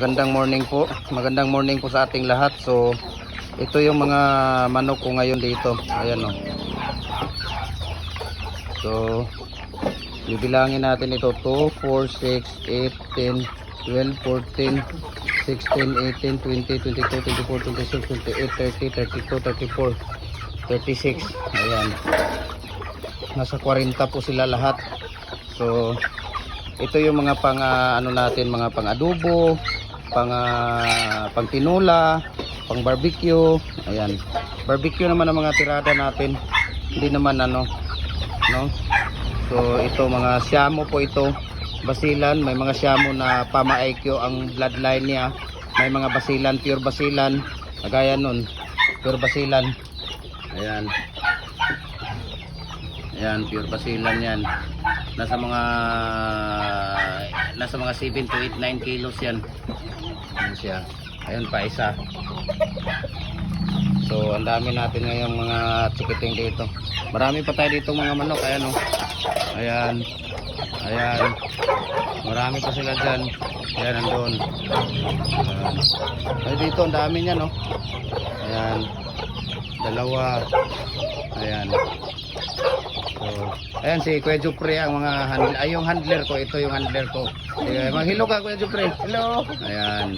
Magandang morning po sa ating lahat. So ito yung mga manok ko ngayon dito. Ayan o. So bibilangin natin ito 2, 4, 6, 8, 10, 12, 14, 16, 18, 20, 22, 24, 26, 28, 30, 32, 34, 36. Ayan. Nasa 40 po sila lahat. So ito yung mga pang ano natin, mga pang adobo, pang tinula, pang barbecue. Ayan, barbecue naman ang mga tirada natin, hindi naman ano, no. So ito mga Siamo po ito, basilan. May mga Siamo na pama-IQ ang bloodline niya. May mga basilan, pure basilan, kagaya nun, pure basilan. Ayan, ayan, pure basilan yan. Nasa mga 7 to 8, 9 kilos yan. Ayan siya. Ayan pa isa. So ang dami natin ngayong mga chikiting dito. Marami pa tayo dito mga manok. Ayan o. Ayan. Ayan. Marami pa sila dyan. Ayan nandun. Ayan. Ay dito ang dami niyan o. Ayan. Dalawa. Ayan. So, ayan si Kuya Jupre ang mga handler. Ay yung handler ko. Ito yung handler ko. Maghilo ka Kuya Jupre. Hello. Ayan.